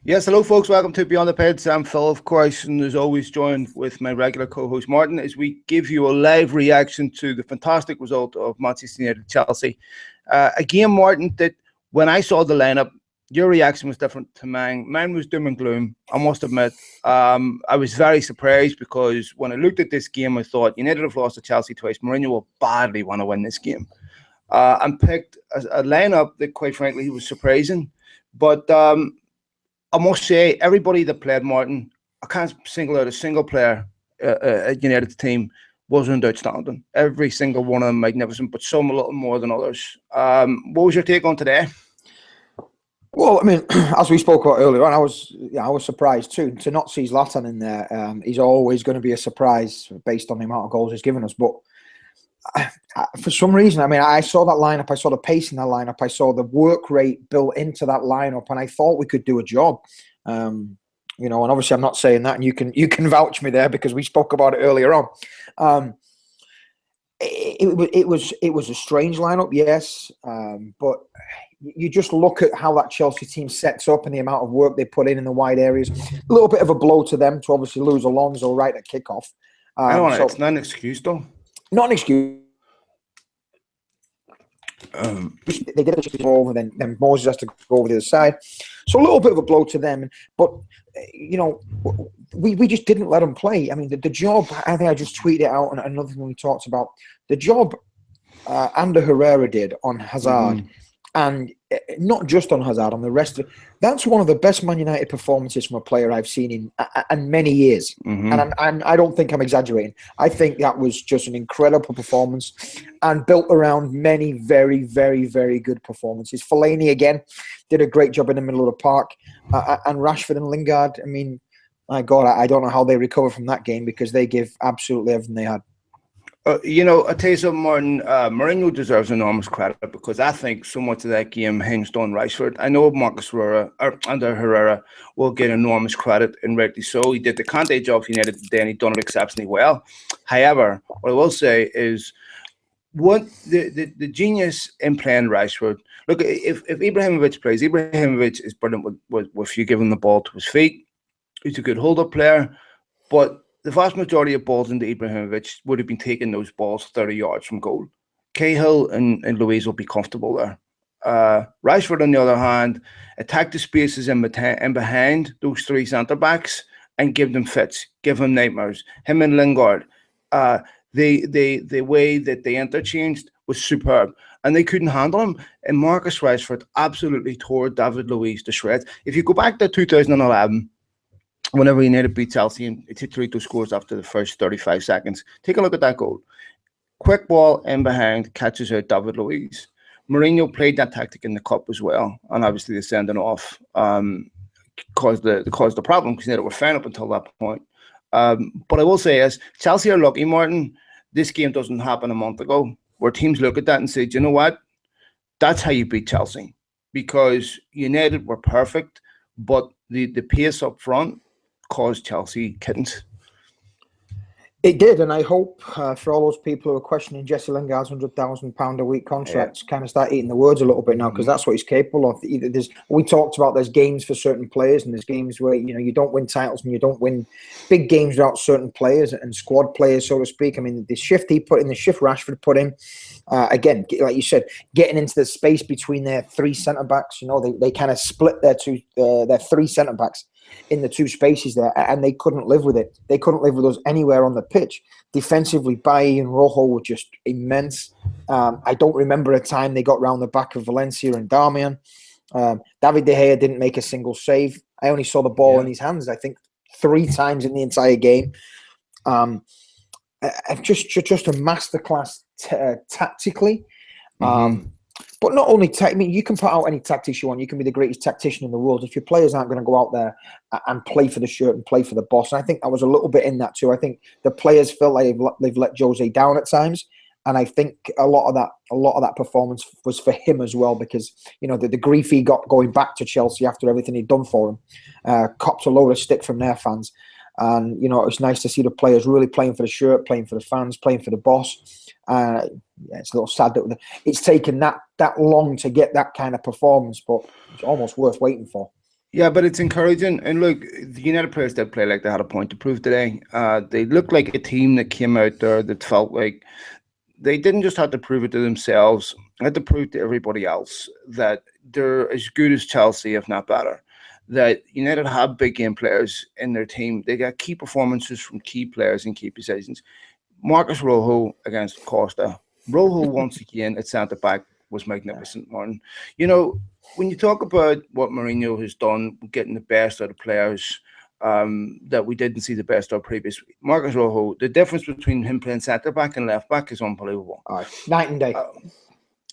Yes, hello, folks. Welcome to Beyond the Peds. I'm Phil, of course, and as always, joined with my regular co-host Martin as we give you a live reaction to the fantastic result of Manchester United Chelsea. Again, Martin, that when I saw the lineup, your reaction was different to mine. Mine was doom and gloom. I must admit, I was very surprised because when I looked at this game, I thought United have lost to Chelsea twice. Mourinho will badly want to win this game, and picked a lineup that, quite frankly, he was surprising, but. I must say, everybody that played Martin, I can't single out a single player at United's team wasn't outstanding. Every single one of them magnificent, but some a little more than others. What was your take on today? Well, I mean, as we spoke about earlier on, I was surprised too to not see Zlatan in there. He's always going to be a surprise based on the amount of goals he's given us. But for some reason, I mean, I saw that lineup, I saw the pace in that lineup, I saw the work rate built into that lineup, and I thought we could do a job. And obviously, I'm not saying that, and you can vouch me there because we spoke about it earlier on. It was a strange lineup, yes, but you just look at how that Chelsea team sets up and the amount of work they put in the wide areas. A little bit of a blow to them to obviously lose Alonso right at kickoff. It's not an excuse, though. Not an excuse. They get it over, then Moses has to go over the other side. So a little bit of a blow to them. But, we just didn't let them play. I mean, the job, I think I just tweeted it out, and another thing we talked about, the job Ander Herrera did on Hazard, and not just on Hazard, on the rest of it. That's one of the best Man United performances from a player I've seen in many years. And I don't think I'm exaggerating. I think that was just an incredible performance and built around many very, very, very good performances. Fellaini, again, did a great job in the middle of the park. And Rashford and Lingard, I mean, my God, I don't know how they recover from that game because they give absolutely everything they had. I tell you something, Martin, Mourinho deserves enormous credit because I think so much of that game hinged on Rashford. I know Ander Herrera will get enormous credit, and rightly so. He did the Conte job for United today, and he's done it exceptionally well. However, what I will say is what the genius in playing Rashford. Look, if Ibrahimovic plays, Ibrahimovic is brilliant with you giving the ball to his feet. He's a good hold-up player, but the vast majority of balls into Ibrahimovic would have been taking those balls 30 yards from goal. Cahill and Luiz will be comfortable there. Rashford, on the other hand, attack the spaces in behind those three centre-backs and give them fits, give them nightmares. Him and Lingard, the way that they interchanged was superb, and they couldn't handle him. And Marcus Rashford absolutely tore David Luiz to shreds. If you go back to 2011, whenever United beat Chelsea and Chicharito scores after the first 35 seconds, take a look at that goal. Quick ball in behind, catches out David Luiz. Mourinho played that tactic in the cup as well, and obviously the sending off caused the problem because United were fine up until that point. But I will say is Chelsea are lucky, Martin. This game doesn't happen a month ago, where teams look at that and say, do you know what? That's how you beat Chelsea, because United were perfect, but the pace up front caused Chelsea kittens. It did, and I hope for all those people who are questioning Jesse Lingard's £100,000 a week contracts kind of start eating the words a little bit now, because that's what he's capable of. We talked about there's games for certain players, and there's games where you don't win titles and you don't win big games without certain players and squad players, so to speak. I mean, the shift he put in, the shift Rashford put in, again, like you said, getting into the space between their three centre backs. They kind of split their three centre backs in the two spaces there, and they couldn't live with it. They couldn't live with us anywhere on the pitch. Defensively, Bailly and Rojo were just immense. I don't remember a time they got round the back of Valencia and Darmian. David De Gea didn't make a single save. I only saw the ball in his hands, I think, 3 times in the entire game. Just a masterclass tactically. But not only you can put out any tactics you want. You can be the greatest tactician in the world. If your players aren't going to go out there and play for the shirt and play for the boss, and I think that was a little bit in that too. I think the players feel like they've let Jose down at times, and I think a lot of that performance was for him as well, because the grief he got going back to Chelsea after everything he'd done for him, copped a load of stick from their fans, and it's nice to see the players really playing for the shirt, playing for the fans, playing for the boss. It's a little sad that it's taken that long to get that kind of performance, but it's almost worth waiting for. Yeah, but it's encouraging. And look, the United players did play like they had a point to prove today. They looked like a team that came out there that felt like they didn't just have to prove it to themselves, they had to prove to everybody else that they're as good as Chelsea, if not better. That United have big game players in their team. They got key performances from key players in key positions. Marcus Rojo against Costa. Rojo once again at centre back was magnificent, Martin. You know, when you talk about what Mourinho has done, getting the best out of players that we didn't see the best of previous, Marcus Rojo, the difference between him playing centre back and left back is unbelievable. Night and day.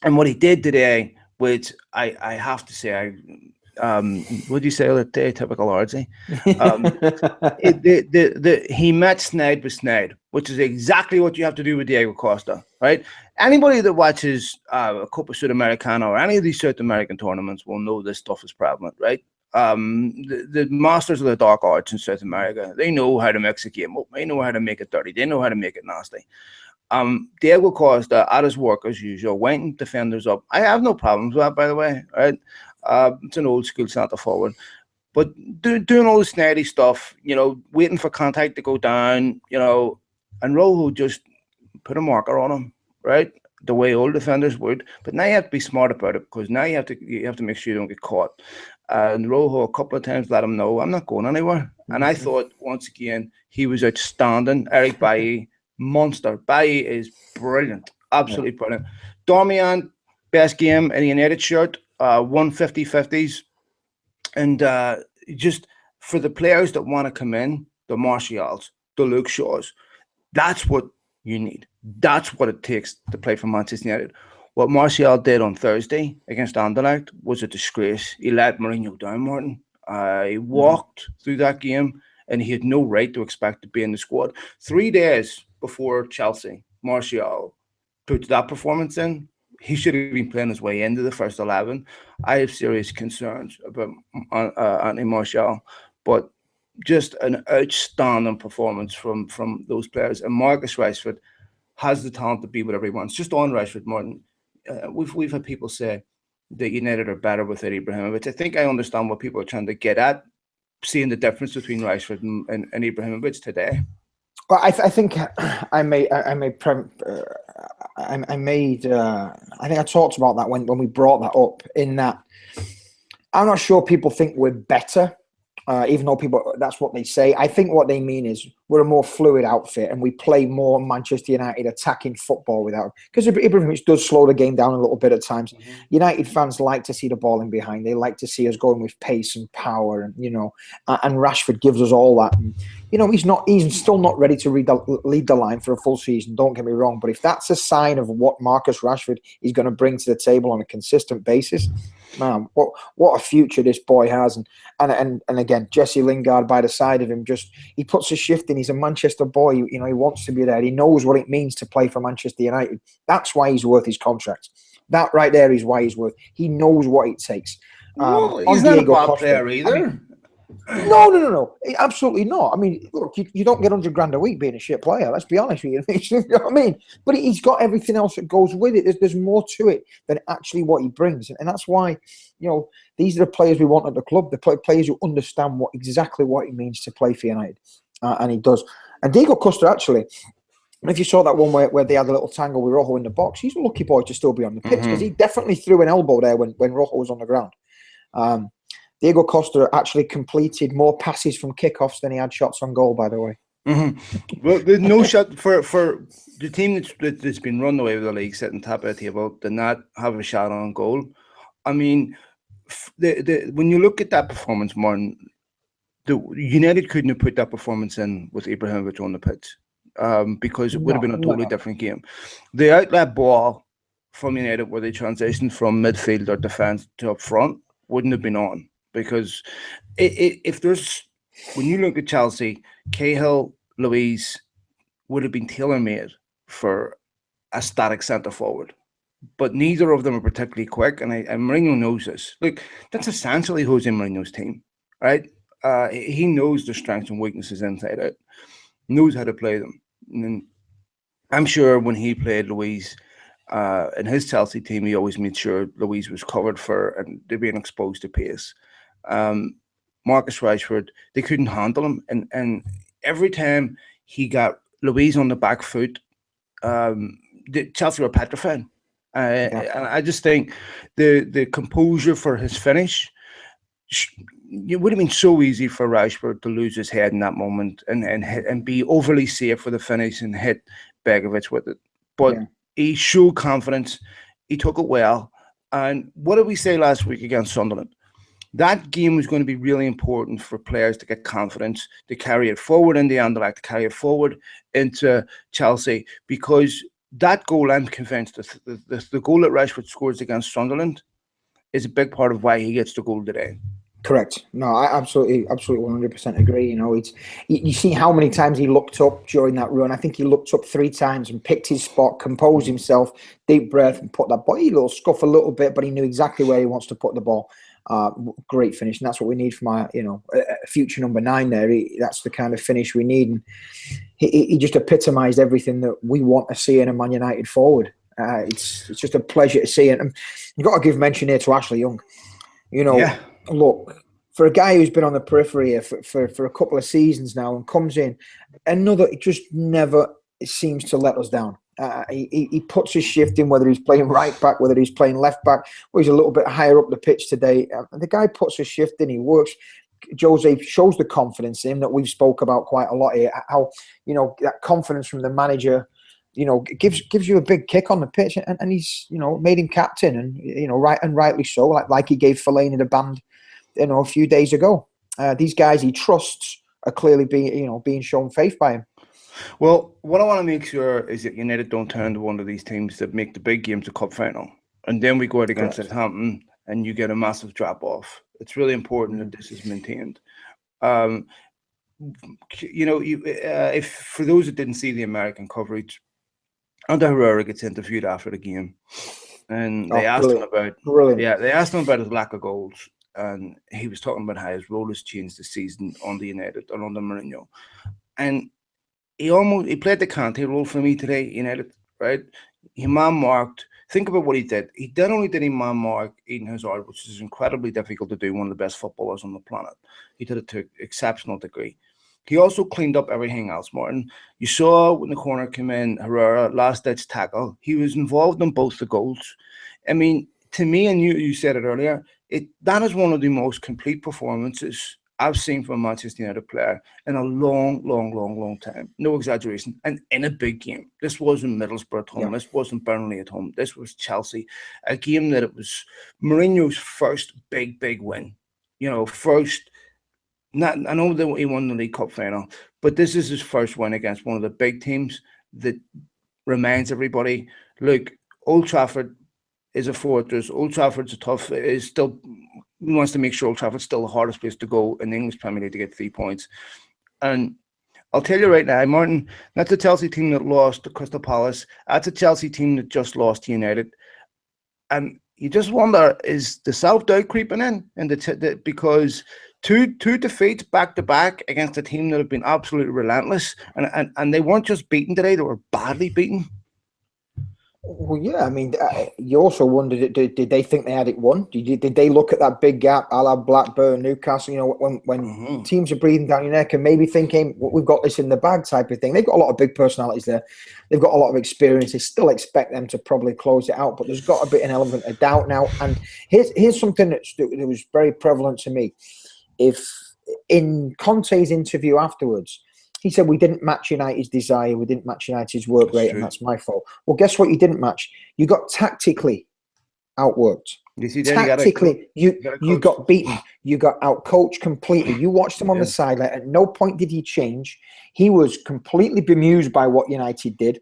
And what he did today, which I have to say, what do you say the other day? Typical Ardsy. He met Snide with Snide, which is exactly what you have to do with Diego Costa, right? Anybody that watches a Copa Sudamericana or any of these South American tournaments will know this stuff is prevalent, right? The masters of the dark arts in South America, they know how to mix a game up. They know how to make it dirty. They know how to make it nasty. Diego Costa, at his work as usual, went defenders up. I have no problems with that, by the way, right? It's an old school centre forward. But doing all the snidey stuff, waiting for contact to go down, and Rojo just put a marker on him, right? The way old defenders would. But now you have to be smart about it because now you have to make sure you don't get caught. And Rojo a couple of times let him know, I'm not going anywhere. And I thought, once again, he was outstanding. Eric Bailly, monster. Bailly is brilliant. Absolutely brilliant. Darmian, best game in the United shirt, 150-50s. And just for the players that want to come in, the Martials, the Luke Shaws, that's what you need. That's what it takes to play for Manchester United. What Martial did on Thursday against Anderlecht was a disgrace. He let Mourinho down, Martin. He walked through that game and he had no right to expect to be in the squad. 3 days before Chelsea, Martial put that performance in. He should have been playing his way into the first 11. I have serious concerns about Anthony Martial, but just an outstanding performance from those players. And Marcus Rashford has the talent to be whatever he wants. Just on Rashford, Martin, we've had people say that United are better without Ibrahimovic. I think I understand what people are trying to get at, seeing the difference between Rashford and Ibrahimovic today. Well, I think I made. I think I talked about that when we brought that up. In that, I'm not sure people think we're better, even though that's what they say. I think what they mean is we're a more fluid outfit and we play more Manchester United attacking football without, because Ibrahimovic does slow the game down a little bit at times. United fans like to see the ball in behind. They like to see us going with pace and power, and and Rashford gives us all that. And, he's still not ready to lead the line for a full season. Don't get me wrong, but if that's a sign of what Marcus Rashford is going to bring to the table on a consistent basis, man, what a future this boy has. And again, Jesse Lingard by the side of him, he puts a shift in. He's a Manchester boy. He wants to be there. He knows what it means to play for Manchester United. That's why he's worth his contract. That right there is why he's worth. He knows what it takes. He's not Diego a bad player either. No. Absolutely not. I mean, look, you don't get 100 grand a week being a shit player. Let's be honest with you. You know what I mean? But he's got everything else that goes with it. There's more to it than actually what he brings. And that's why, these are the players we want at the club, the players who understand exactly what it means to play for United. And he does. And Diego Costa, actually, if you saw that one where they had a little tangle with Rojo in the box, he's a lucky boy to still be on the pitch because he definitely threw an elbow there when Rojo was on the ground. Diego Costa actually completed more passes from kickoffs than he had shots on goal, by the way. Well, there's no shot for the team that's been run away with the league, sitting top of the table, did not have a shot on goal. I mean, when you look at that performance, Martin, the United couldn't have put that performance in with Ibrahimovic on the pitch because it would have been a totally different game. The outlet ball from United, where they transitioned from midfield or defence to up front, wouldn't have been on. Because when you look at Chelsea, Cahill, Luiz would have been tailor-made for a static centre forward. But neither of them are particularly quick, and Mourinho knows this. Look, that's essentially Jose Mourinho's team, right? He knows their strengths and weaknesses inside out, knows how to play them. And I'm sure when he played Luiz in his Chelsea team, he always made sure Luiz was covered for and they're being exposed to pace. Marcus Rashford, they couldn't handle him. And every time he got Louise on the back foot, Chelsea were petrified. And I just think the composure for his finish, it would have been so easy for Rashford to lose his head in that moment and be overly safe for the finish and hit Begovic with it. But he showed confidence. He took it well. And what did we say last week against Sunderland? That game was going to be really important for players to get confidence, to carry it forward in the Anderlecht, to carry it forward into Chelsea, because that goal, I'm convinced, the goal that Rashford scores against Sunderland is a big part of why he gets the goal today. Correct. No, I absolutely 100% agree. You know, you see how many times he looked up during that run. I think he looked up 3 times and picked his spot, composed himself, deep breath, and put that body, a little scuff a little bit, but he knew exactly where he wants to put the ball. Great finish, and that's what we need from our, future number 9 there. That's the kind of finish we need, and he just epitomised everything that we want to see in a Man United forward. It's just a pleasure to see it. And you've got to give mention here to Ashley Young. Look, for a guy who's been on the periphery here for a couple of seasons now and comes in, it just never seems to let us down. He puts his shift in, whether he's playing right back, whether he's playing left back, or he's a little bit higher up the pitch today. The guy puts his shift in, he works. Jose shows the confidence in him that we've spoke about quite a lot here. How, that confidence from the manager, gives you a big kick on the pitch, and he's, made him captain, and rightly so, like he gave Fellaini the band, a few days ago. These guys he trusts are clearly being shown faith by him. Well, what I want to make sure is that United don't turn into one of these teams that make the big games the cup final, and then we go out against Southampton and you get a massive drop off. It's really important that this is maintained. If for those that didn't see the American coverage, Ander Herrera gets interviewed after the game, and they asked him about his lack of goals, and he was talking about how his role has changed this season under United and under Mourinho, and he played the Kante role for me today, United, right? He man-marked. Think about what he did. He not only did he man-mark Eden Hazard, which is incredibly difficult to do, one of the best footballers on the planet. He did it to an exceptional degree. He also cleaned up everything else, Martin. You saw when the corner came in, Herrera, last-ditch tackle. He was involved in both the goals. I mean, to me, and you said it earlier, that is one of the most complete performances I've seen from a Manchester United player in a long time. No exaggeration. And in a big game. This wasn't Middlesbrough at home. Yeah. This wasn't Burnley at home. This was Chelsea. A game that it was Mourinho's first big win. I know that he won the League Cup final, but this is his first win against one of the big teams that reminds everybody, look, Old Trafford is a fortress. Old Trafford's he wants to make sure Old Trafford's still the hardest place to go in the English Premier League to get 3 points. And I'll tell you right now, Martin, that's a Chelsea team that lost to Crystal Palace. That's a Chelsea team that just lost to United. And you just wonder, is the self-doubt creeping in? Because two defeats back-to-back against a team that have been absolutely relentless. And they weren't just beaten today, they were badly beaten. Well, yeah, I mean, you also wondered, did they think they had it won? Did they look at that big gap, a la Blackburn, Newcastle, when teams are breathing down your neck and maybe thinking, we've got this in the bag type of thing? They've got a lot of big personalities there. They've got a lot of experience. They still expect them to probably close it out, but there's got to be an element of doubt now. And here's something that was very prevalent to me. If in Conte's interview afterwards, he said, we didn't match United's desire. We didn't match United's work rate, and that's my fault. Well, guess what you didn't match? You got tactically outworked. Tactically, you got beaten. You got outcoached completely. You watched him on the sideline. At no point did he change. He was completely bemused by what United did.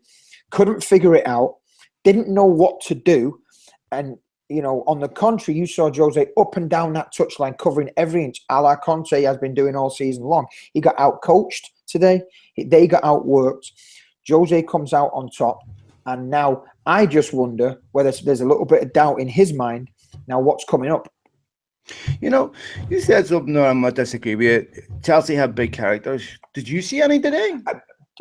Couldn't figure it out. Didn't know what to do. And, on the contrary, you saw Jose up and down that touchline, covering every inch, a la Conte has been doing all season long. He got outcoached today. They got outworked. Jose comes out on top. And now I just wonder whether there's a little bit of doubt in his mind. Now, what's coming up? You said something that I'm not disagree with you. Chelsea have big characters. Did you see any today?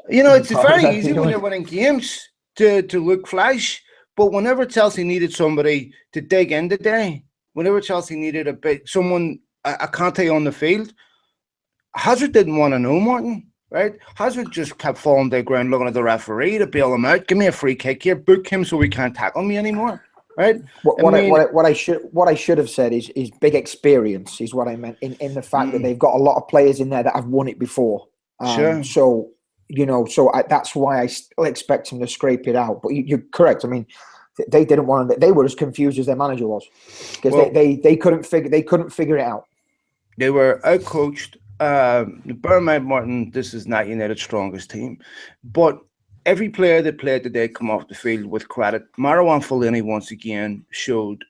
It's very easy when you're winning games to look flash. But whenever Chelsea needed somebody to dig in today, whenever Chelsea needed someone I can't tell you on the field. Hazard didn't want to know, Martin. Right? Hazard just kept falling to the ground, looking at the referee to bail him out. Give me a free kick here. Book him so he can't tackle me anymore. Right? What I should have said is big experience is what I meant in the fact that they've got a lot of players in there that have won it before. Sure. So that's why I still expect him to scrape it out. But you're correct. I mean, they didn't want to. They were as confused as their manager was because they couldn't figure it out. They were outcoached. Bear in mind, Martin, this is not United's strongest team, but every player that played today come off the field with credit. Marouane Fellaini once again showed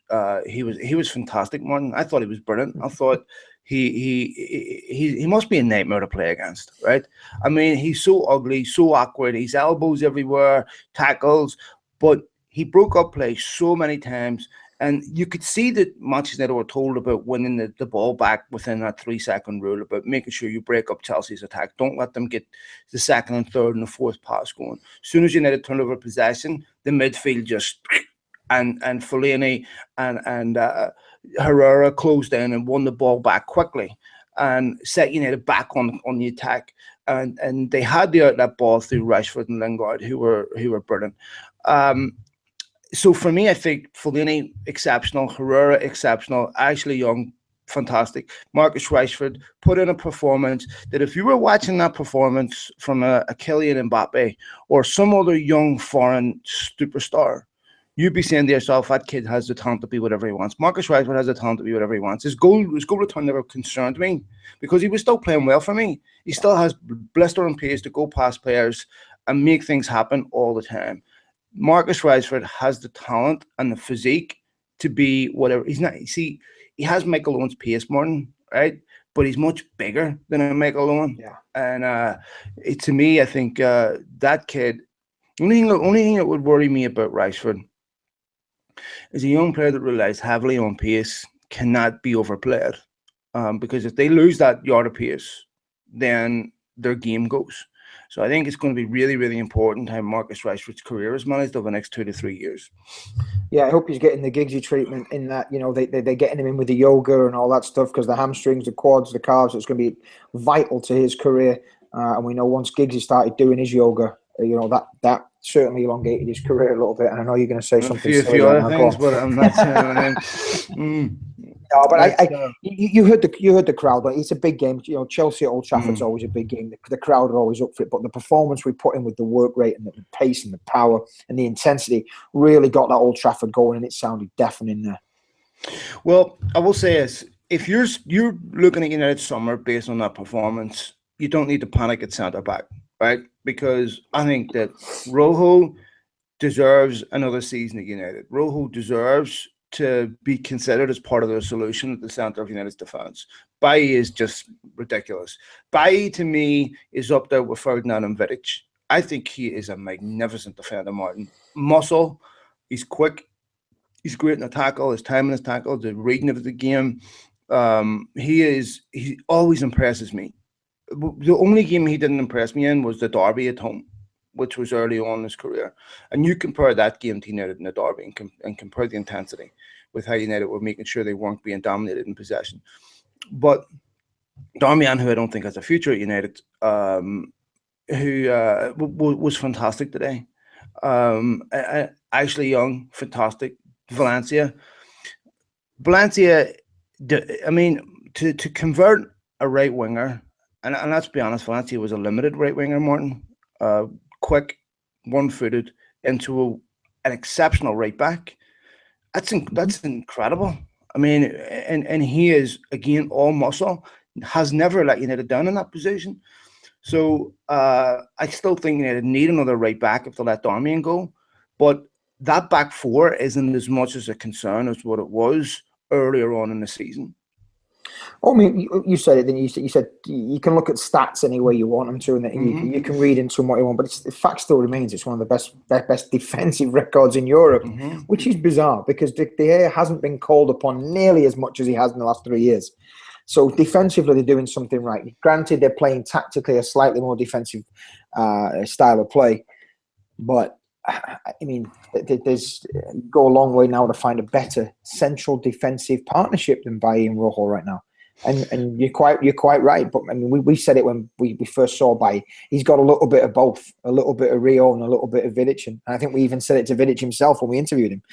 he was fantastic, Martin. I thought he was brilliant. I thought he must be a nightmare to play against, right? I mean, he's so ugly, so awkward. His elbows everywhere, tackles, but he broke up play so many times. And you could see that Manchester United were told about winning the ball back within that 3-second rule, about making sure you break up Chelsea's attack. Don't let them get the second and third and the fourth pass going. As soon as United turned over possession, the midfield just and Fellaini and Herrera closed in and won the ball back quickly and set United back on the attack. And they had the outlet ball through Rashford and Lingard, who were brilliant. So for me, I think Fellaini, exceptional. Herrera, exceptional. Ashley Young, fantastic. Marcus Rashford put in a performance that if you were watching that performance from a Kylian Mbappe or some other young foreign superstar, you'd be saying to yourself, that kid has the talent to be whatever he wants. Marcus Rashford has the talent to be whatever he wants. His goal return never concerned me because he was still playing well for me. He still has blistering pace to go past players and make things happen all the time. Marcus Rashford has the talent and the physique to be whatever. He's not. See, he has Michael Owen's pace, Martin, right? But he's much bigger than a Michael Owen. Yeah. And to me, I think that kid. Only thing that would worry me about Rashford is a young player that relies heavily on pace cannot be overplayed, because if they lose that yard of pace, then their game goes. So I think it's going to be really, really important how Marcus Rashford's career is managed over the next 2 to 3 years. Yeah, I hope he's getting the Giggsy treatment in that, they're getting him in with the yoga and all that stuff because the hamstrings, the quads, the calves, it's going to be vital to his career. And we know once Giggsy started doing his yoga, that certainly elongated his career a little bit. And I know you're going to say something. A few other things, but I'm not saying. No, but you heard the crowd. Like, it's a big game. Chelsea at Old Trafford's always a big game. The crowd are always up for it. But the performance we put in with the work rate and the pace and the power and the intensity really got that Old Trafford going, and it sounded deafening there. Well, I will say this: if you're looking at United summer based on that performance, you don't need to panic at centre back, right? Because I think that Rojo deserves another season at United. Rojo deserves to be considered as part of the solution at the centre of United's defence. Bailly is just ridiculous. Bailly, to me, is up there with Ferdinand and Vidic. I think he is a magnificent defender, Martin. Muscle, he's quick, he's great in the tackle, his time in his tackle, the reading of the game. He always impresses me. The only game he didn't impress me in was the derby at home, which was early on in his career. And you compare that game to United in the derby and compare the intensity with how United were making sure they weren't being dominated in possession. But Darmian, who I don't think has a future at United, who was fantastic today. Ashley Young, fantastic. Valencia, I mean, to convert a right winger, and let's be honest, Valencia was a limited right winger, Martin. Quick, one-footed into an exceptional right back. That's incredible. I mean, and he is again all muscle. Has never let United down in that position. So I still think United need another right back if they let Darmian go. But that back four isn't as much as a concern as what it was earlier on in the season. I mean, you said it. Then you said you can look at stats any way you want them to, and you can read into them what you want. But the fact still remains, it's one of the best defensive records in Europe, which is bizarre because De Gea hasn't been called upon nearly as much as he has in the last 3 years. So defensively, they're doing something right. Granted, they're playing tactically a slightly more defensive style of play, but I mean, there's go a long way now to find a better central defensive partnership than Bailly and Rojo right now. And you're quite right. But I mean, we said it when we first saw by. He's got a little bit of both, a little bit of Rio and a little bit of Vidic. And I think we even said it to Vidic himself when we interviewed him.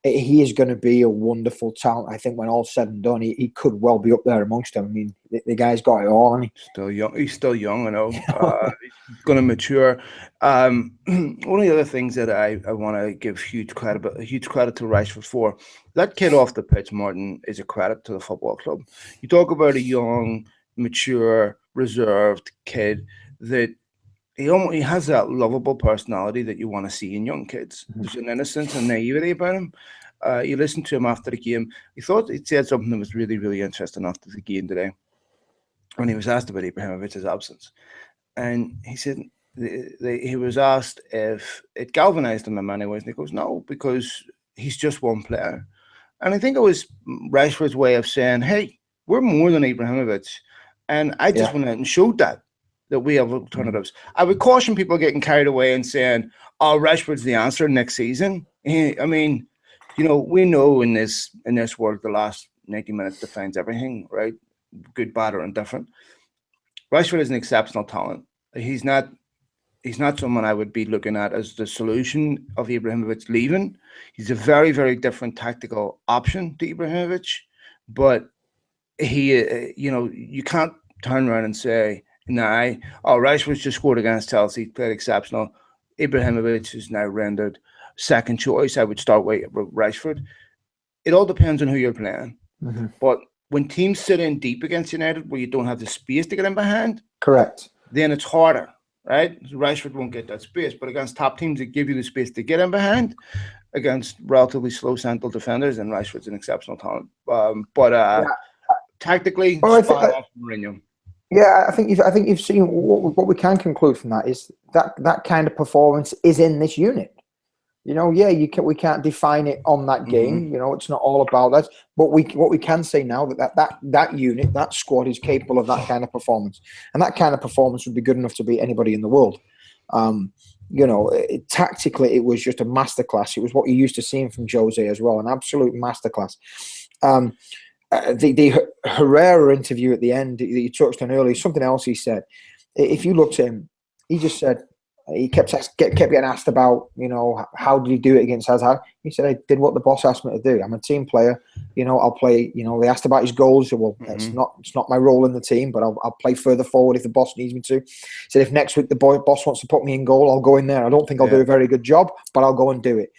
He is going to be a wonderful talent. I think when all's said and done, he could well be up there amongst them. I mean, the guy's got it all, hasn't he? Still young. He's still young, I know. He's going to mature. One of the other things that I want to give huge credit to Rashford for, that kid off the pitch, Martin, is a credit to the football club. You talk about a young, mature, reserved kid that he has that lovable personality that you want to see in young kids. There's an innocence and naivety about him. You listen to him after the game. He said something that was really, really interesting after the game today when he was asked about Ibrahimovic's absence. And he said he was asked if it galvanized him in many ways. And he goes, no, because he's just one player. And I think it was Rashford's way of saying, hey, we're more than Ibrahimovic. And I just went out and showed that we have alternatives. I would caution people getting carried away and saying, oh, Rashford's the answer next season. I mean, we know in this world, the last 90 minutes defines everything, right? Good, bad, or indifferent. Rashford is an exceptional talent. He's not someone I would be looking at as the solution of Ibrahimovic leaving. He's a very, very different tactical option to Ibrahimovic, but you can't turn around and say, Rashford's just scored against Chelsea, played exceptional. Ibrahimovic is now rendered second choice. I would start with Rashford. It all depends on who you're playing. But when teams sit in deep against United where you don't have the space to get in behind, correct, then it's harder, right? Rashford won't get that space. But against top teams that give you the space to get in behind, against relatively slow central defenders, and Rashford's an exceptional talent. Tactically, Mourinho. Yeah, I think you've seen what we can conclude from that is that kind of performance is in this unit. We can't define it on that game. It's not all about that. But what we can say now that unit, that squad is capable of that kind of performance, and that kind of performance would be good enough to beat anybody in the world. Tactically, it was just a masterclass. It was what you're used to seeing from Jose as well, an absolute masterclass. The Herrera interview at the end that you touched on earlier, something else he said. If you looked at him, he just said he kept getting asked about, how did he do it against Hazard? He said, I did what the boss asked me to do. I'm a team player. I'll play. They asked about his goals. Well, it's not my role in the team, but I'll play further forward if the boss needs me to. He said, if next week the boss wants to put me in goal, I'll go in there. I don't think I'll do a very good job, but I'll go and do it.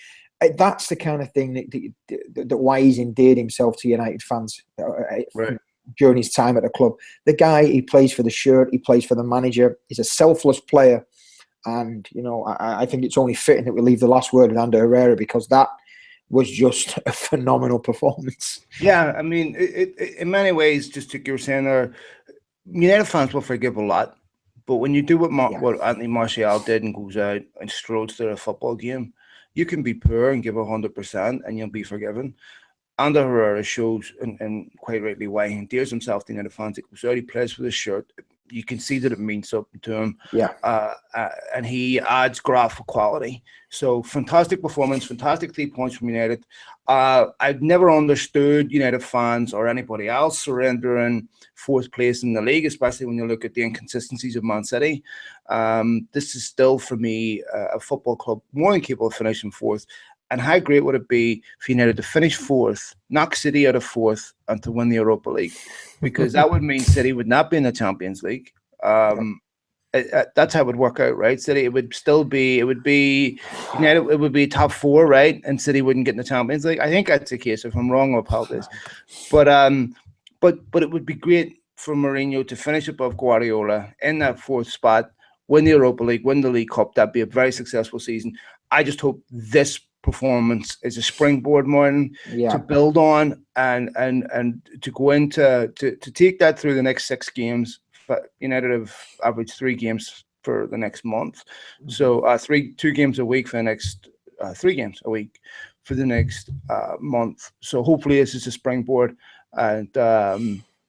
That's the kind of thing that why he's endeared himself to United fans during his time at the club. The guy, he plays for the shirt, he plays for the manager. He's a selfless player, and I think it's only fitting that we leave the last word with Ander Herrera, because that was just a phenomenal performance. Yeah, I mean, it in many ways, just like you were saying there, United fans will forgive a lot, but when you do what Anthony Martial did and goes out and strolls through a football game, you can be poor and give 100% and you'll be forgiven. Ander Herrera shows, and quite rightly, why he endears himself to United fans. He goes out, he plays for the shirt. You can see that it means something to him. And he adds graphic quality. So fantastic performance, fantastic 3 points from United. I've never understood United fans or anybody else surrendering fourth place in the league, especially when you look at the inconsistencies of Man City. This is still, for me, a football club more than capable of finishing fourth. And how great would it be for United to finish fourth, knock City out of fourth, and to win the Europa League? Because that would mean City would not be in the Champions League. That's how it would work out, right? City, it would be United, it would be top four, right? And City wouldn't get in the Champions League. I think that's the case. If I'm wrong, I'll apologize. But it would be great for Mourinho to finish above Guardiola in that fourth spot, win the Europa League, win the League Cup. That'd be a very successful season. I just hope this performance is a springboard, Martin, to build on and to go into to take that through the next 6 games. But United have averaged 3 games for the next month, so 2 games a week for the next 3 games a week for the next month. So hopefully this is a springboard, and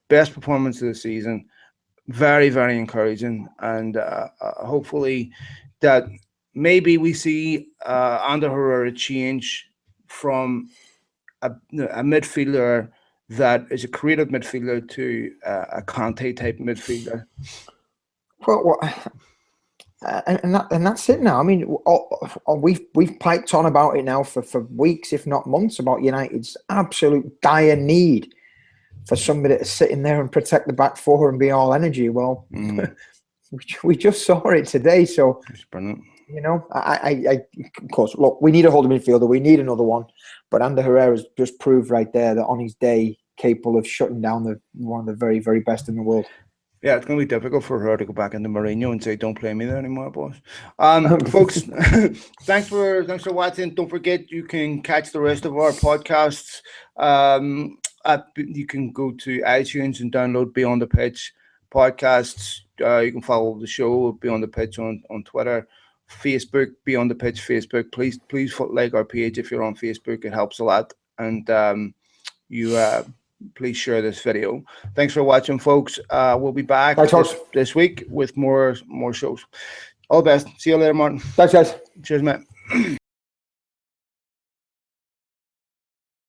best performance of the season. Very, very encouraging, and hopefully that maybe we see Ander Herrera change from a midfielder that is a creative midfielder to a Conte type midfielder. Well, and that's it now. I mean, we've piped on about it now for weeks, if not months, about United's absolute dire need for somebody to sit in there and protect the back four and be all energy. Well, we just saw it today. So it's brilliant. You know, I of course, look, we need a holding midfielder. We need another one. But Ander Herrera's just proved right there that on his day, capable of shutting down one of the very, very best in the world. Yeah, it's going to be difficult for her to go back into Mourinho and say, "Don't play me there anymore, boss." Folks, thanks for watching. Don't forget, you can catch the rest of our podcasts. You can go to iTunes and download Beyond the Pitch podcasts. You can follow the show Beyond the Pitch on Twitter, Facebook, Beyond the Pitch Facebook. Please like our page if you're on Facebook. It helps a lot. And please share this video. Thanks for watching, folks. We'll be back this week with more shows. All the best. See you later, Martin. Thanks, guys. Cheers, mate.